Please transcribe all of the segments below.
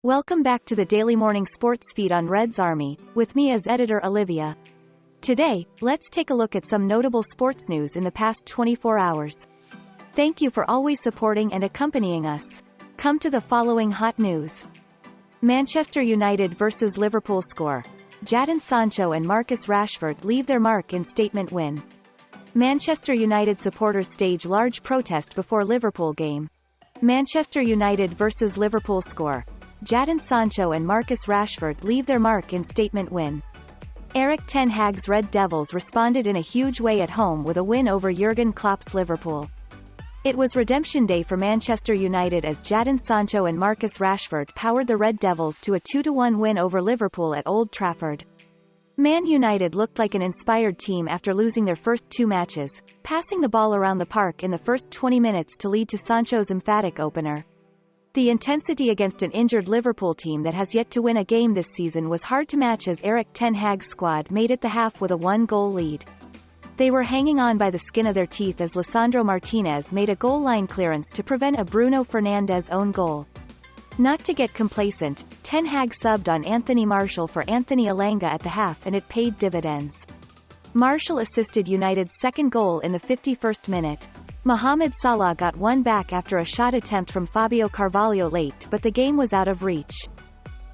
Welcome back to the Daily Morning Sports Feed on Reds Army, with me as editor Olivia. Today, let's take a look at some notable sports news in the past 24 hours. Thank you for always supporting and accompanying us. Come to the following hot news. Manchester United vs Liverpool score. Jadon, Sancho and Marcus Rashford leave their mark in statement win. Manchester United supporters stage large protest before Liverpool game. Manchester United vs Liverpool score. Jadon, Sancho and Marcus Rashford leave their mark in statement win. Erik ten Hag's Red Devils responded in a huge way at home with a win over Jurgen Klopp's Liverpool. It was redemption day for Manchester United as Jadon Sancho and Marcus Rashford powered the Red Devils to a 2-1 win over Liverpool at Old Trafford. Man United looked like an inspired team after losing their first two matches, passing the ball around the park in the first 20 minutes to lead to Sancho's emphatic opener. The intensity against an injured Liverpool team that has yet to win a game this season was hard to match as Erik ten Hag's squad made it the half with a 1-goal lead. They were hanging on by the skin of their teeth as Lisandro Martinez made a goal line clearance to prevent a Bruno Fernandes own goal. Not to get complacent, Ten Hag subbed on Anthony Martial for Anthony Elanga at the half and it paid dividends. Martial assisted United's second goal in the 51st minute. Mohamed Salah got one back after a shot attempt from Fabio Carvalho late but the game was out of reach.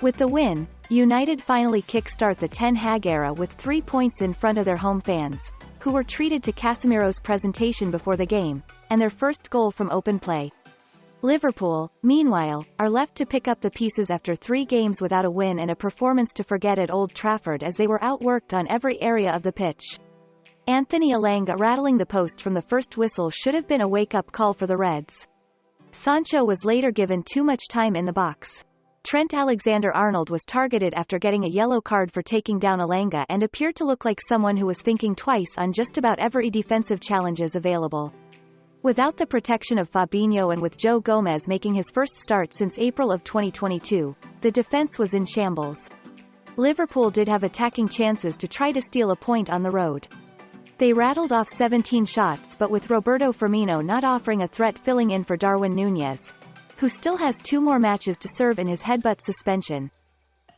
With the win, United finally kick-start the Ten Hag era with 3 points in front of their home fans, who were treated to Casemiro's presentation before the game, and their first goal from open play. Liverpool, meanwhile, are left to pick up the pieces after 3 games without a win and a performance to forget at Old Trafford as they were outworked on every area of the pitch. Anthony Elanga rattling the post from the first whistle should have been a wake-up call for the Reds. Sancho was later given too much time in the box. Trent Alexander-Arnold was targeted after getting a yellow card for taking down Elanga and appeared to look like someone who was thinking twice on just about every defensive challenges available. Without the protection of Fabinho and with Joe Gomez making his first start since April of 2022, the defense was in shambles. Liverpool did have attacking chances to try to steal a point on the road. They rattled off 17 shots but with Roberto Firmino not offering a threat filling in for Darwin Núñez, who still has 2 more matches to serve in his headbutt suspension.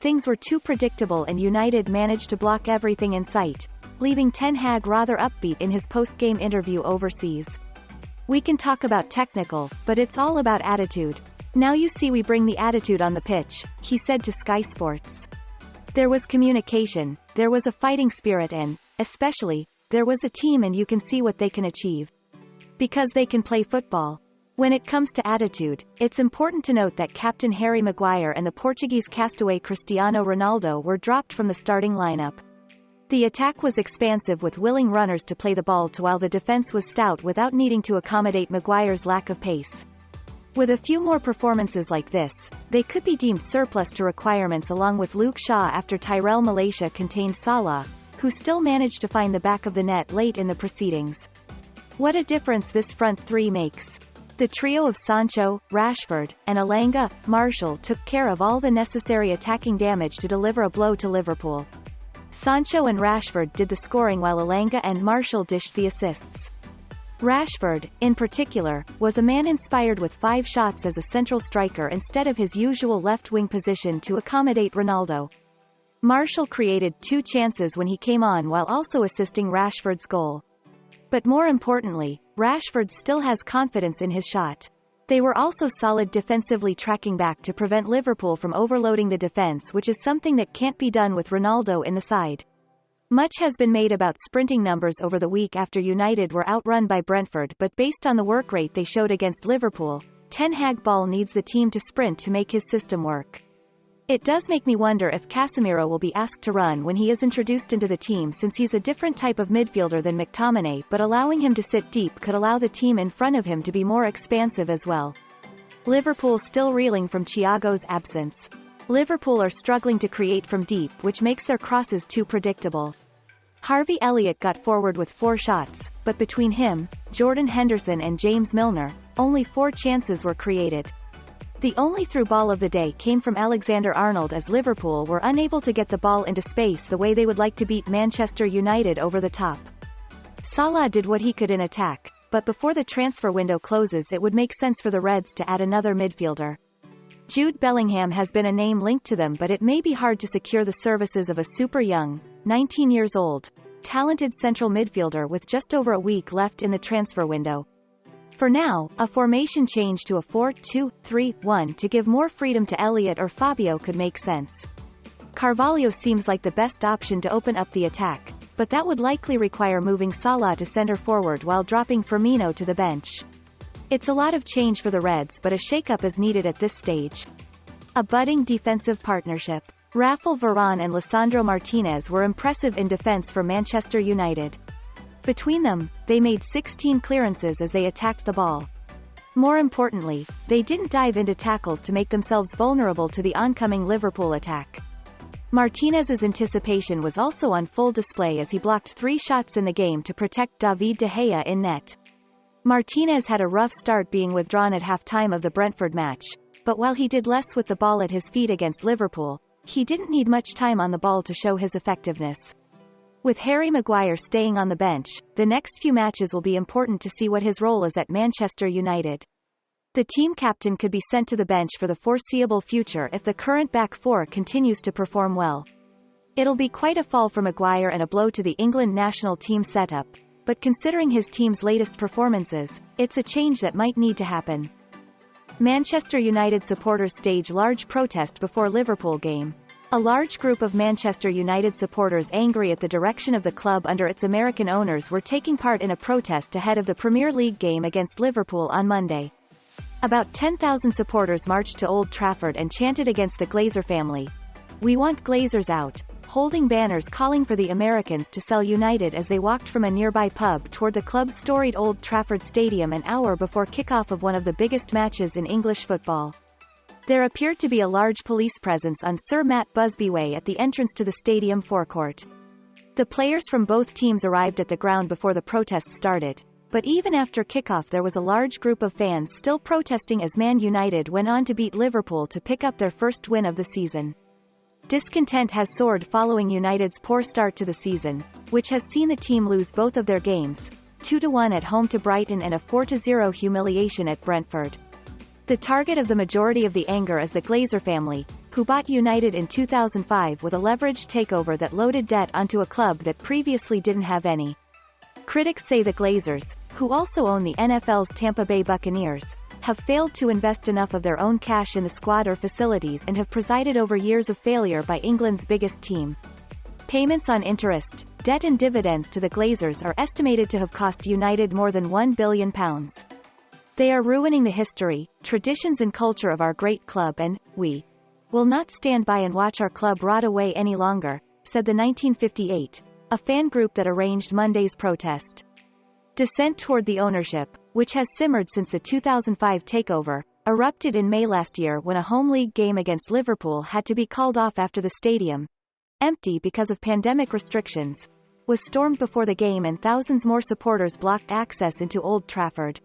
Things were too predictable and United managed to block everything in sight, leaving Ten Hag rather upbeat in his post-game interview overseas. "We can talk about technical, but it's all about attitude. Now you see we bring the attitude on the pitch," he said to Sky Sports. "There was communication, there was a fighting spirit and, especially, there was a team and you can see what they can achieve. Because they can play football. When it comes to attitude, it's important to note that Captain Harry Maguire and the Portuguese castaway Cristiano Ronaldo were dropped from the starting lineup. The attack was expansive with willing runners to play the ball to while the defense was stout without needing to accommodate Maguire's lack of pace. With a few more performances like this, they could be deemed surplus to requirements along with Luke Shaw after Tyrell Malaysia contained Salah, who still managed to find the back of the net late in the proceedings. What a difference this front three makes. The trio of Sancho, Rashford, and Elanga, Martial took care of all the necessary attacking damage to deliver a blow to Liverpool. Sancho and Rashford did the scoring while Elanga and Martial dished the assists. Rashford, in particular, was a man inspired with 5 shots as a central striker instead of his usual left-wing position to accommodate Ronaldo. Martial created 2 chances when he came on while also assisting Rashford's goal. But more importantly, Rashford still has confidence in his shot. They were also solid defensively tracking back to prevent Liverpool from overloading the defense, which is something that can't be done with Ronaldo in the side. Much has been made about sprinting numbers over the week after United were outrun by Brentford, but based on the work rate they showed against Liverpool, Ten Hag ball needs the team to sprint to make his system work. It does make me wonder if Casemiro will be asked to run when he is introduced into the team, since he's a different type of midfielder than McTominay, but allowing him to sit deep could allow the team in front of him to be more expansive as well. Liverpool still reeling from Thiago's absence. Liverpool are struggling to create from deep, which makes their crosses too predictable. Harvey Elliott got forward with 4 shots, but between him, Jordan Henderson and James Milner, only 4 chances were created. The only through ball of the day came from Alexander-Arnold as Liverpool were unable to get the ball into space the way they would like to beat Manchester United over the top. Salah did what he could in attack, but before the transfer window closes it would make sense for the Reds to add another midfielder. Jude Bellingham has been a name linked to them, but it may be hard to secure the services of a super young, 19 years old, talented central midfielder with just over a week left in the transfer window. For now, a formation change to a 4-2-3-1 to give more freedom to Elliott or Fabio could make sense. Carvalho seems like the best option to open up the attack, but that would likely require moving Salah to center forward while dropping Firmino to the bench. It's a lot of change for the Reds, but a shake-up is needed at this stage. A budding defensive partnership. Rafael Varane and Lisandro Martinez were impressive in defense for Manchester United. Between them, they made 16 clearances as they attacked the ball. More importantly, they didn't dive into tackles to make themselves vulnerable to the oncoming Liverpool attack. Martinez's anticipation was also on full display as he blocked 3 shots in the game to protect David De Gea in net. Martinez had a rough start being withdrawn at half-time of the Brentford match, but while he did less with the ball at his feet against Liverpool, he didn't need much time on the ball to show his effectiveness. With Harry Maguire staying on the bench, the next few matches will be important to see what his role is at Manchester United. The team captain could be sent to the bench for the foreseeable future if the current back four continues to perform well. It'll be quite a fall for Maguire and a blow to the England national team setup, but considering his team's latest performances, it's a change that might need to happen. Manchester United supporters stage large protest before Liverpool game. A large group of Manchester United supporters angry at the direction of the club under its American owners were taking part in a protest ahead of the Premier League game against Liverpool on Monday. About 10,000 supporters marched to Old Trafford and chanted against the Glazer family. "We want Glazers out," holding banners calling for the Americans to sell United as they walked from a nearby pub toward the club's storied Old Trafford Stadium an hour before kickoff of one of the biggest matches in English football. There appeared to be a large police presence on Sir Matt Busby Way at the entrance to the stadium forecourt. The players from both teams arrived at the ground before the protests started, but even after kickoff there was a large group of fans still protesting as Man United went on to beat Liverpool to pick up their first win of the season. Discontent has soared following United's poor start to the season, which has seen the team lose both of their games, 2-1 at home to Brighton and a 4-0 humiliation at Brentford. The target of the majority of the anger is the Glazer family, who bought United in 2005 with a leveraged takeover that loaded debt onto a club that previously didn't have any. Critics say the Glazers, who also own the NFL's Tampa Bay Buccaneers, have failed to invest enough of their own cash in the squad or facilities and have presided over years of failure by England's biggest team. Payments on interest, debt and dividends to the Glazers are estimated to have cost United more than £1 billion. "They are ruining the history, traditions and culture of our great club and, we will not stand by and watch our club rot away any longer," said the 1958, a fan group that arranged Monday's protest. Dissent toward the ownership, which has simmered since the 2005 takeover, erupted in May last year when a home league game against Liverpool had to be called off after the stadium, empty because of pandemic restrictions, was stormed before the game and thousands more supporters blocked access into Old Trafford.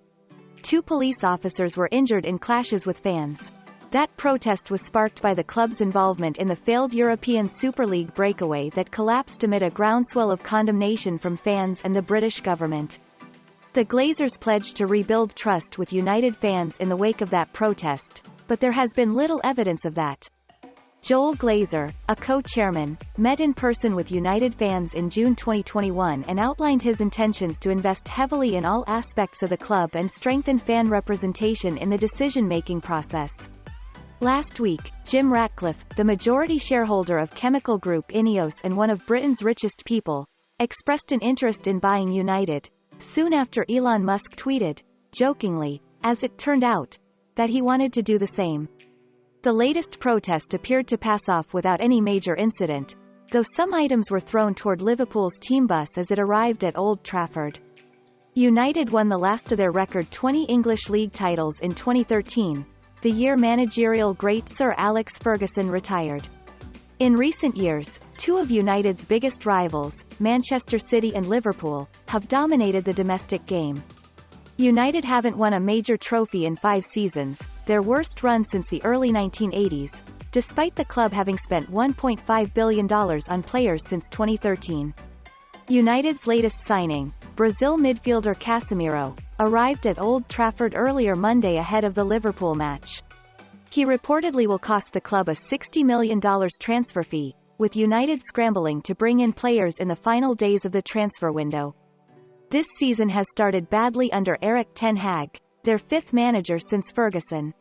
2 police officers were injured in clashes with fans. That protest was sparked by the club's involvement in the failed European Super League breakaway that collapsed amid a groundswell of condemnation from fans and the British government. The Glazers pledged to rebuild trust with United fans in the wake of that protest, but there has been little evidence of that. Joel Glazer, a co-chairman, met in person with United fans in June 2021 and outlined his intentions to invest heavily in all aspects of the club and strengthen fan representation in the decision-making process. Last week, Jim Ratcliffe, the majority shareholder of chemical group Ineos and one of Britain's richest people, expressed an interest in buying United, soon after Elon Musk tweeted, jokingly, as it turned out, that he wanted to do the same. The latest protest appeared to pass off without any major incident, though some items were thrown toward Liverpool's team bus as it arrived at Old Trafford. United won the last of their record 20 English League titles in 2013, the year managerial great Sir Alex Ferguson retired. In recent years, 2 of United's biggest rivals, Manchester City and Liverpool, have dominated the domestic game. United haven't won a major trophy in 5 seasons, their worst run since the early 1980s, despite the club having spent $1.5 billion on players since 2013. United's latest signing, Brazil midfielder Casemiro, arrived at Old Trafford earlier Monday ahead of the Liverpool match. He reportedly will cost the club a $60 million transfer fee, with United scrambling to bring in players in the final days of the transfer window. This season has started badly under Erik ten Hag, their fifth manager since Ferguson.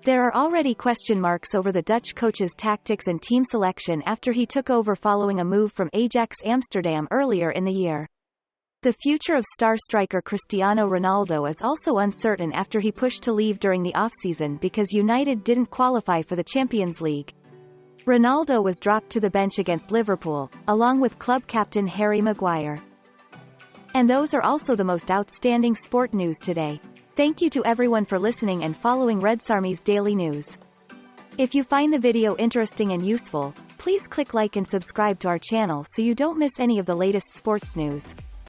There are already question marks over the Dutch coach's tactics and team selection after he took over following a move from Ajax Amsterdam earlier in the year. The future of star striker Cristiano Ronaldo is also uncertain after he pushed to leave during the off-season because United didn't qualify for the Champions League. Ronaldo was dropped to the bench against Liverpool, along with club captain Harry Maguire. And those are also the most outstanding sport news today. Thank you to everyone for listening and following redsarmy's daily news. If you find the video interesting and useful, please click like and subscribe to our channel so you don't miss any of the latest sports news.